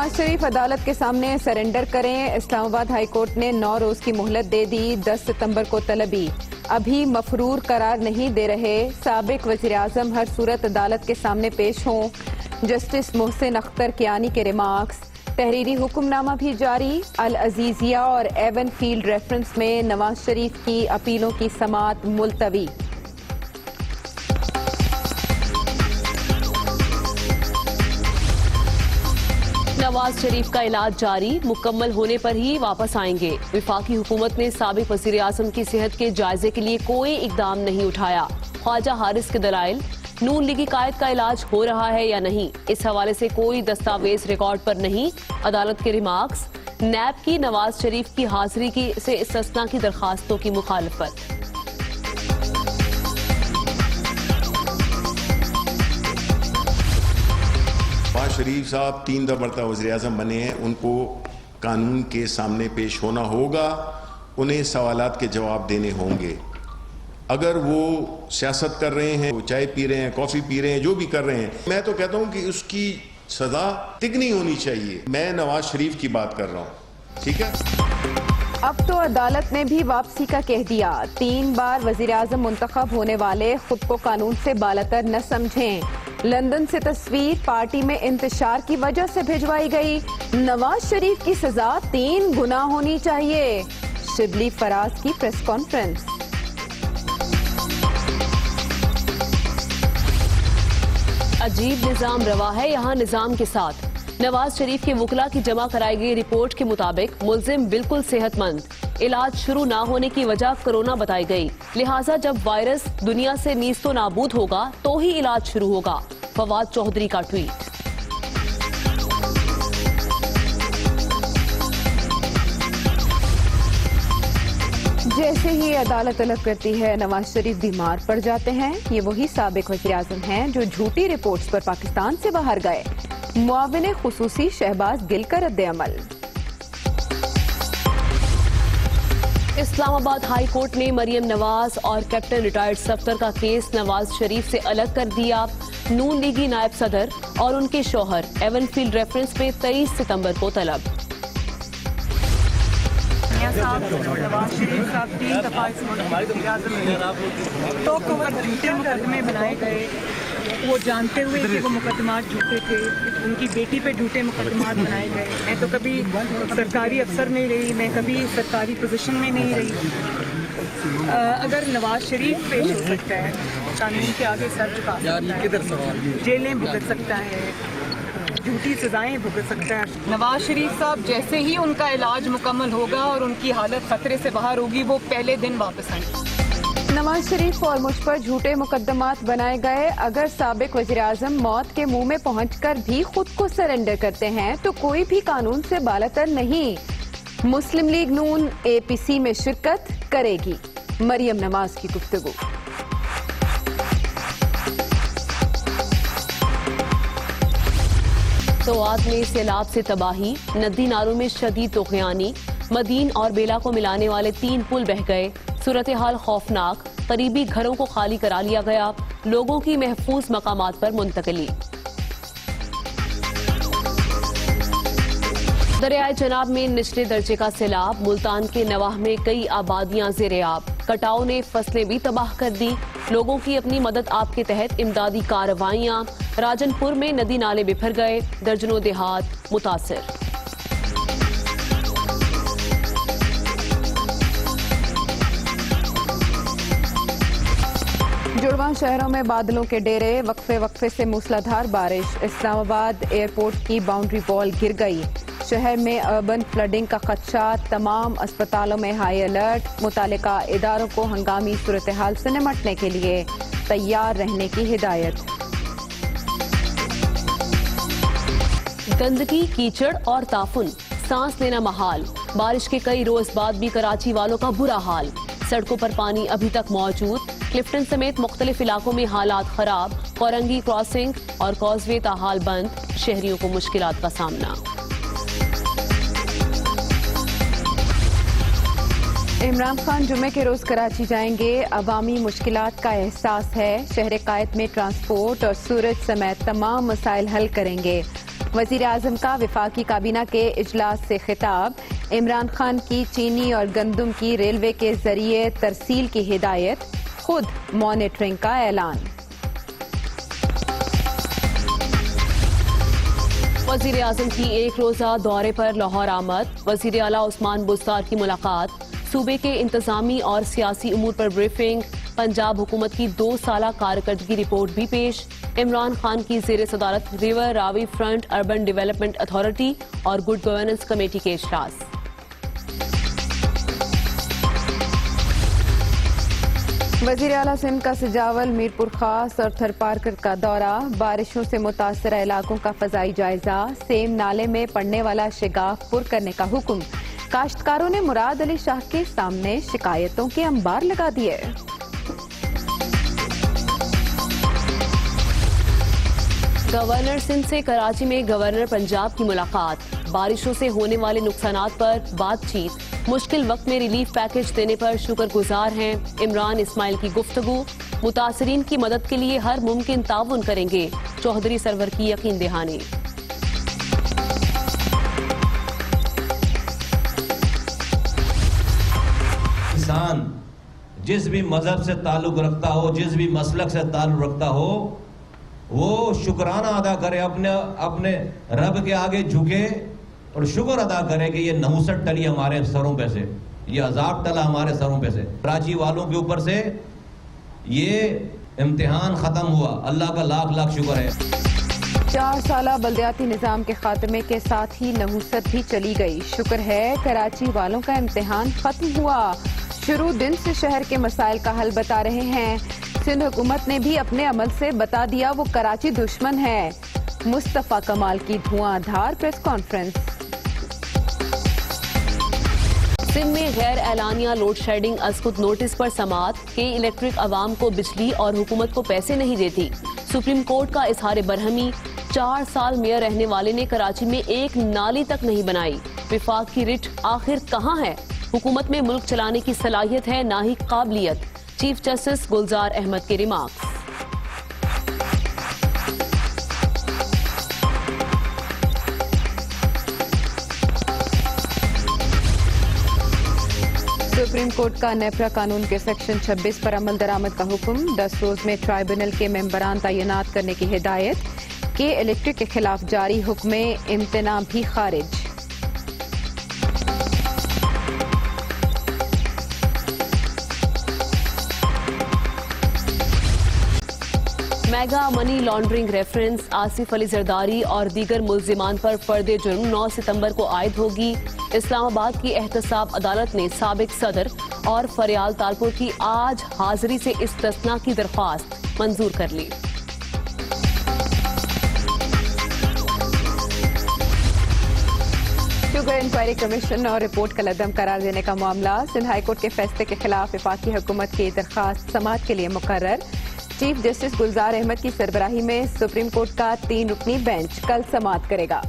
نواز شریف عدالت کے سامنے سرنڈر کریں، اسلام آباد ہائی کورٹ نے 9 روز کی مہلت دے دی، 10 ستمبر کو طلبی، ابھی مفرور قرار نہیں دے رہے، سابق وزیراعظم ہر صورت عدالت کے سامنے پیش ہوں، جسٹس محسن اختر کیانی کے ریمارکس، تحریری حکم نامہ بھی جاری، العزیزیہ اور ایون فیلڈ ریفرنس میں نواز شریف کی اپیلوں کی سماعت ملتوی۔ نواز شریف کا علاج جاری، مکمل ہونے پر ہی واپس آئیں گے۔ وفاقی حکومت نے سابق وزیر اعظم کی صحت کے جائزے کے لیے کوئی اقدام نہیں اٹھایا، خواجہ حارث کے دلائل، نون لیگی قائد کا علاج ہو رہا ہے یا نہیں، اس حوالے سے کوئی دستاویز ریکارڈ پر نہیں، عدالت کے ریمارکس، نیب کی نواز شریف کی حاضری سے استثناء کی درخواستوں کی مخالفت۔ نواز شریف صاحب 3 مرتبہ وزیر اعظم بنے ہیں، ان کو قانون کے سامنے پیش ہونا ہوگا، انہیں سوالات کے جواب دینے ہوں گے۔ اگر وہ سیاست کر رہے ہیں، وہ چائے پی رہے ہیں، کافی پی رہے ہیں، جو بھی کر رہے ہیں، میں تو کہتا ہوں کہ اس کی سزا تگنی ہونی چاہیے۔ میں نواز شریف کی بات کر رہا ہوں، ٹھیک ہے؟ اب تو عدالت نے بھی واپسی کا کہہ دیا، 3 بار وزیر اعظم منتخب ہونے والے خود کو قانون سے بالاتر نہ سمجھیں۔ لندن سے تصویر پارٹی میں انتشار کی وجہ سے بھجوائی گئی، نواز شریف کی سزا 3 گنا ہونی چاہیے، شبلی فراز کی پریس کانفرنس۔ عجیب نظام روا ہے یہاں نظام کے ساتھ۔ نواز شریف کے وکلاء کی جمع کرائی گئی رپورٹ کے مطابق ملزم بالکل صحت مند، علاج شروع نہ ہونے کی وجہ کرونا بتائی گئی، لہٰذا جب وائرس دنیا سے نیست و نابود ہوگا تو ہی علاج شروع ہوگا، فواد چودھری کا ٹویٹ۔ جیسے ہی عدالت طلب کرتی ہے نواز شریف بیمار پڑ جاتے ہیں، یہ وہی سابق وزیر اعظم ہیں جو جھوٹی رپورٹس پر پاکستان سے باہر گئے، معاون خصوصی شہباز گل کا رد عمل۔ اسلام آباد ہائی کورٹ نے مریم نواز اور کیپٹن ریٹائرڈ صفدر کا کیس نواز شریف سے الگ کر دیا، نون لیگی نائب صدر اور ان کے شوہر ایون فیلڈ ریفرنس میں 23 ستمبر کو طلب۔ نواز شریف صاحب 3 دفعہ اس ملک کے وزیر اعظم رہے، تو جھوٹے مقدمے بنائے گئے، وہ جانتے ہوئے کہ وہ مقدمات جھوٹے تھے، ان کی بیٹی پہ جھوٹے مقدمات بنائے گئے۔ میں تو کبھی سرکاری افسر نہیں رہی، میں کبھی سرکاری پوزیشن میں نہیں رہی۔ اگر نواز شریف پیش ہو سکتا ہے، قانون کے آگے سر جھکا سکتا ہے، جیلیں بھگت سکتا ہے، جھوٹی سزائیں بھگت سکتا ہے، نواز شریف صاحب جیسے ہی ان کا علاج مکمل ہوگا اور ان کی حالت خطرے سے باہر ہوگی، وہ پہلے دن واپس آئیں گے۔ نواز شریف اور مجھ پر جھوٹے مقدمات بنائے گئے، اگر سابق وزیر اعظم موت کے منہ میں پہنچ کر بھی خود کو سرنڈر کرتے ہیں تو کوئی بھی قانون سے بالاتر نہیں۔ مسلم لیگ نون APC میں شرکت کرے گی، مریم نواز کی گفتگو۔ سوات میں سیلاب سے تباہی، ندی نالوں میں شدید طغیانی، مدین اور بیلا کو ملانے والے 3 پل بہہ گئے، صورتحال خوفناک، قریبی گھروں کو خالی کرا لیا گیا، لوگوں کی محفوظ مقامات پر منتقلی۔ دریائے چناب میں نچلے درجے کا سیلاب، ملتان کے نواح میں کئی آبادیاں زیر آب، کٹاؤ نے فصلیں بھی تباہ کر دی، لوگوں کی اپنی مدد آپ کے تحت امدادی کارروائیاں، راجن پور میں ندی نالے بکھر گئے، درجنوں دیہات متاثر۔ جڑواں شہروں میں بادلوں کے ڈیرے، وقفے وقفے سے موسلادھار بارش، اسلام آباد ایئرپورٹ کی باؤنڈری وال گر گئی، شہر میں اربن فلڈنگ کا خدشہ، تمام اسپتالوں میں ہائی الرٹ، متعلقہ اداروں کو ہنگامی صورتحال سے نمٹنے کے لیے تیار رہنے کی ہدایت۔ گندگی، کیچڑ اور تعفن، سانس لینا محال، بارش کے کئی روز بعد بھی کراچی والوں کا برا حال، سڑکوں پر پانی ابھی تک موجود، کلفٹن سمیت مختلف علاقوں میں حالات خراب، کورنگی کراسنگ اور کازوے تاحال بند، شہریوں کو مشکلات کا سامنا۔ عمران خان جمعے کے روز کراچی جائیں گے، عوامی مشکلات کا احساس ہے، شہر قائد میں ٹرانسپورٹ اور سورج سمیت تمام مسائل حل کریں گے، وزیر اعظم کا وفاقی کابینہ کے اجلاس سے خطاب. عمران خان کی چینی اور گندم کی ریلوے کے ذریعے ترسیل کی ہدایت. خود مانیٹرنگ کا اعلان. وزیر اعظم کی ایک روزہ دورے پر لاہور آمد. وزیر اعلیٰ عثمان بزدار کی ملاقات. صوبے کے انتظامی اور سیاسی امور پر بریفنگ. پنجاب حکومت کی 2 سالہ کارکردگی رپورٹ بھی پیش. عمران خان کی زیر صدارت ریور راوی فرنٹ اربن ڈیولپمنٹ اتھارٹی اور گڈ گورننس کمیٹی کے اجلاس. وزیر اعلیٰ سندھ کا سجاول، میرپور خاص اور تھر پارکر کا دورہ. بارشوں سے متاثرہ علاقوں کا فضائی جائزہ. سیم نالے میں پڑنے والا شگاف پر کرنے کا حکم. کاشتکاروں نے مراد علی شاہ کے سامنے شکایتوں کے انبار لگا دیے. گورنر سندھ سے کراچی میں گورنر پنجاب کی ملاقات. بارشوں سے ہونے والے نقصانات پر بات چیت. مشکل وقت میں ریلیف پیکج دینے پر شکر گزار ہیں. عمران اسماعیل کی گفتگو. متاثرین کی مدد کے لیے ہر ممکن تعاون کریں گے. چوہدری سرور کی یقین دہانی. انسان جس بھی مذہب سے تعلق رکھتا ہو، جس بھی مسلک سے تعلق رکھتا ہو، وہ شکرانہ ادا کرے، اپنے رب کے آگے جھکے اور شکر ادا کرے کہ یہ نحوست ٹلی ہمارے سروں پہ سے، یہ عذاب ٹلا ہمارے سروں پہ سے. کراچی والوں کے اوپر سے یہ امتحان ختم ہوا، اللہ کا لاکھ لاکھ شکر ہے. 4 سالہ بلدیاتی نظام کے خاتمے کے ساتھ ہی نحوست بھی چلی گئی. شکر ہے کراچی والوں کا امتحان ختم ہوا. شروع دن سے شہر کے مسائل کا حل بتا رہے ہیں. سندھ حکومت نے بھی اپنے عمل سے بتا دیا وہ کراچی دشمن ہے. مصطفیٰ کمال کی دھواں دھار پریس کانفرنس. سندھ میں غیر اعلانیہ لوڈ شیڈنگ از خود نوٹس پر سماعت کہ الیکٹرک عوام کو بجلی اور حکومت کو پیسے نہیں دیتی. سپریم کورٹ کا اظہار برہمی. 4 سال میئر رہنے والے نے کراچی میں ایک نالی تک نہیں بنائی. وفاق کی رٹ آخر کہاں ہے؟ حکومت میں ملک چلانے کی صلاحیت ہے نہ ہی قابلیت. چیف جسٹس گلزار احمد کے ریمارکس. سپریم کورٹ کا نیپرا قانون کے سیکشن 26 پر عمل درآمد کا حکم. 10 روز میں ٹرائبونل کے ممبران تعینات کرنے کی ہدایت. کہ الیکٹرک کے خلاف جاری حکم امتناع بھی خارج. Mega money laundering reference. Asif Ali Zardari اور دیگر ملزمان پر فرد جرم 9 ستمبر کو عائد ہوگی. اسلام آباد کی احتساب عدالت نے سابق صدر اور فریال تالپور کی آج حاضری سے استثناء کی درخواست منظور کر لی. شوگر انکوائری کمیشن اور رپورٹ کا لدم قرار دینے کا معاملہ. سندھ ہائی کورٹ کے فیصلے کے خلاف وفاقی حکومت کی درخواست سماعت کے لیے مقرر. چیف جسٹس گلزار احمد کی سربراہی میں سپریم کورٹ کا 3 رکنی بینچ کل سماعت کرے گا.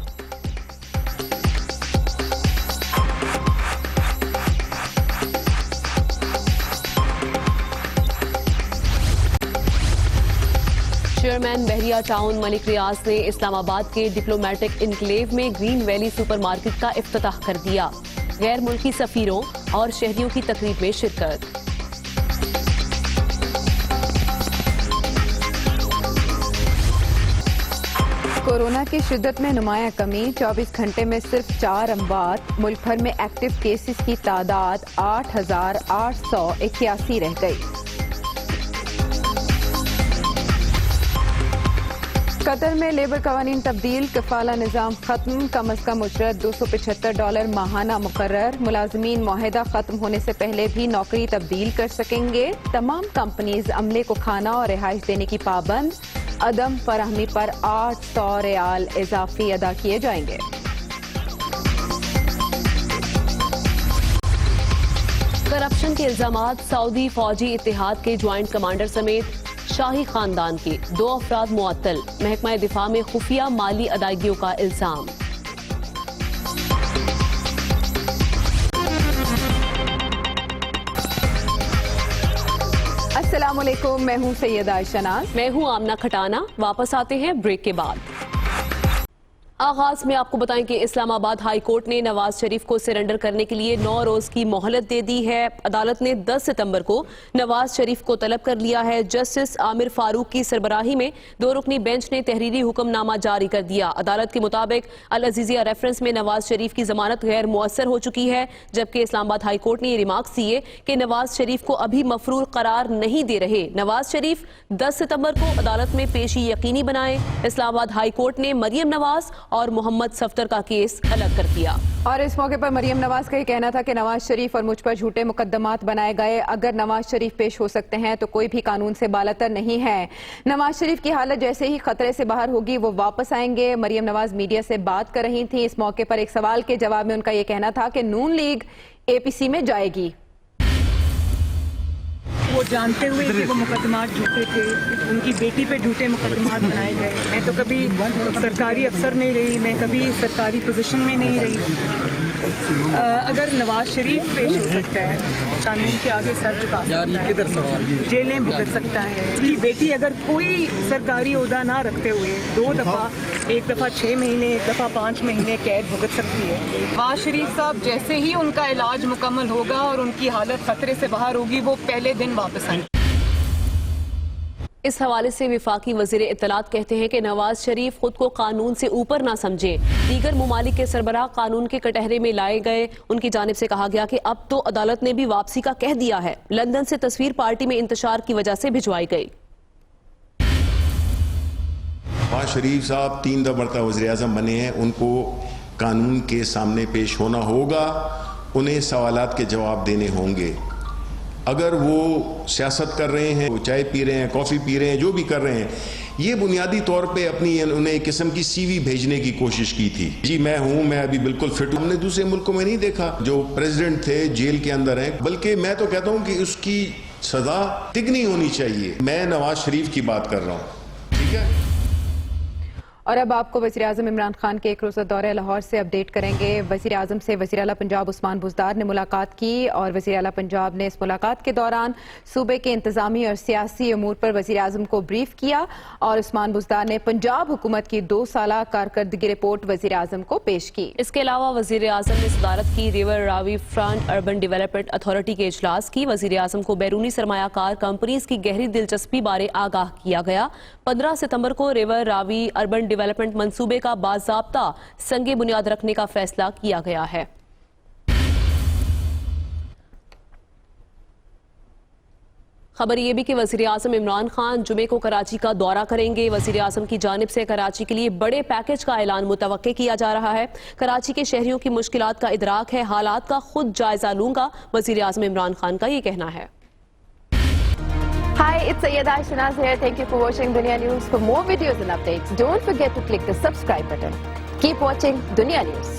چیئرمین بحریہ ٹاؤن ملک ریاض نے اسلام آباد کے ڈپلومیٹک انکلیو میں گرین ویلی سپر مارکیٹ کا افتتاح کر دیا. غیر ملکی سفیروں اور شہریوں کی تقریب میں شرکت. کورونا کی شدت میں نمایاں کمی. 24 گھنٹے میں صرف 4 اموات. ملک بھر میں ایکٹیو کیسز کی تعداد 8,881 رہ گئی. قطر میں لیبر قوانین تبدیل. کفالہ نظام ختم. کم از کم اجرت $275 ماہانہ مقرر. ملازمین معاہدہ ختم ہونے سے پہلے بھی نوکری تبدیل کر سکیں گے. تمام کمپنیز عملے کو کھانا اور رہائش دینے کی پابند. عدم فراہمی پر 800 ریال اضافی ادا کیے جائیں گے. کرپشن کے الزامات. سعودی فوجی اتحاد کے جوائنٹ کمانڈر سمیت شاہی خاندان کے 2 افراد معطل. محکمہ دفاع میں خفیہ مالی ادائیگیوں کا الزام. السلام علیکم، میں ہوں سیدہ عائشہ ناز. میں ہوں آمنہ کھٹانا. واپس آتے ہیں بریک کے بعد. آغاز میں آپ کو بتائیں کہ اسلام آباد ہائی کورٹ نے نواز شریف کو سرنڈر کرنے کے لیے 9 روز کی مہلت دے دی ہے۔ عدالت نے 10 ستمبر کو نواز شریف کو طلب کر لیا ہے۔ جسٹس عامر فاروق کی سربراہی میں 2 رکنی بینچ نے تحریری حکم نامہ جاری کر دیا۔ عدالت کے مطابق العزیزیہ ریفرنس میں نواز شریف کی ضمانت غیر مؤثر ہو چکی ہے، جبکہ اسلام آباد ہائی کورٹ نے یہ ریمارکس دیے کہ نواز شریف کو ابھی مفرور قرار نہیں دے رہے۔ نواز شریف 10 ستمبر کو عدالت میں پیشی یقینی بنائے۔ اسلام آباد ہائی کورٹ نے مریم نواز اور محمد صفدر کا کیس الگ کر دیا۔ اور اس موقع پر مریم نواز کا یہ کہنا تھا کہ نواز شریف اور مجھ پر جھوٹے مقدمات بنائے گئے، اگر نواز شریف پیش ہو سکتے ہیں تو کوئی بھی قانون سے بالاتر نہیں ہے۔ نواز شریف کی حالت جیسے ہی خطرے سے باہر ہوگی وہ واپس آئیں گے۔ مریم نواز میڈیا سے بات کر رہی تھیں۔ اس موقع پر ایک سوال کے جواب میں ان کا یہ کہنا تھا کہ نون لیگ APC میں جائے گی۔ وہ جانتے ہوئے کہ وہ مقدمات جھوٹے تھے، ان کی بیٹی پہ جھوٹے مقدمات بنائے گئے۔ میں تو کبھی سرکاری افسر نہیں رہی، میں کبھی سرکاری پوزیشن میں نہیں رہی۔ اگر نواز شریف پیش ہو سکتا ہے، قانون کے آگے سر جھکا سکتا ہے، جیلیں بھگت سکتا ہے۔ اس کی بیٹی اگر کوئی سرکاری عہدہ نہ رکھتے ہوئے 2 دفعہ، ایک دفعہ 6 مہینے، ایک دفعہ 5 مہینے قید بھگت سکتی ہے۔ نواز شریف صاحب جیسے ہی ان کا علاج مکمل ہوگا اور ان کی حالت خطرے سے باہر ہوگی، وہ پہلے دن واپس آئیں گے۔ اس حوالے سے وفاقی وزیر اطلاعات کہتے ہیں کہ نواز شریف خود کو قانون سے اوپر نہ سمجھیں۔ دیگر ممالک کے سربراہ قانون کے کٹہرے میں لائے گئے۔ ان کی جانب سے کہا گیا کہ اب تو عدالت نے بھی واپسی کا کہہ دیا ہے۔ لندن سے تصویر پارٹی میں انتشار کی وجہ سے بھجوائی گئی۔ نواز شریف صاحب 3 مرتبہ وزیر اعظم بنے ہیں، ان کو قانون کے سامنے پیش ہونا ہوگا، انہیں سوالات کے جواب دینے ہوں گے۔ اگر وہ سیاست کر رہے ہیں، وہ چائے پی رہے ہیں، کافی پی رہے ہیں، جو بھی کر رہے ہیں، یہ بنیادی طور پہ انہیں ایک قسم کی CV بھیجنے کی کوشش کی تھی۔ جی میں ہوں، میں ابھی بالکل فٹ ہوں۔ ہم نے دوسرے ملکوں میں نہیں دیکھا جو پریزیڈنٹ تھے جیل کے اندر ہیں، بلکہ میں تو کہتا ہوں کہ اس کی سزا تگنی ہونی چاہیے۔ میں نواز شریف کی بات کر رہا ہوں، ٹھیک ہے۔ اور اب آپ کو وزیر اعظم عمران خان کے ایک روزہ دورہ لاہور سے اپڈیٹ کریں گے۔ وزیر اعظم سے وزیر اعلیٰ پنجاب عثمان بزدار نے ملاقات کی اور وزیر اعلیٰ پنجاب نے اس ملاقات کے دوران صوبے کے انتظامی اور سیاسی امور پر وزیر اعظم کو بریف کیا اور عثمان بزدار نے پنجاب حکومت کی 2 سالہ کارکردگی رپورٹ وزیر اعظم کو پیش کی۔ اس کے علاوہ وزیر اعظم نے صدارت کی ریور راوی فرنٹ اربن ڈیولپمنٹ اتھارٹی کے اجلاس کی۔ وزیر اعظم کو بیرونی سرمایہ کار کمپنیز کی گہری دلچسپی بارے آگاہ کیا گیا۔ 15 ستمبر کو ریور راوی اربن ڈیولپمنٹ منصوبے کا باضابطہ سنگ بنیاد رکھنے کا فیصلہ کیا گیا ہے۔ خبر یہ بھی کہ وزیر اعظم عمران خان جمعے کو کراچی کا دورہ کریں گے۔ وزیر اعظم کی جانب سے کراچی کے لیے بڑے پیکج کا اعلان متوقع کیا جا رہا ہے۔ کراچی کے شہریوں کی مشکلات کا ادراک ہے، حالات کا خود جائزہ لوں گا، وزیر اعظم عمران خان کا یہ کہنا ہے۔ Hi, it's Sayyeda Shanaz here. Thank you for watching Dunya News. For more videos and updates, don't forget to click the subscribe button. Keep watching Dunya News.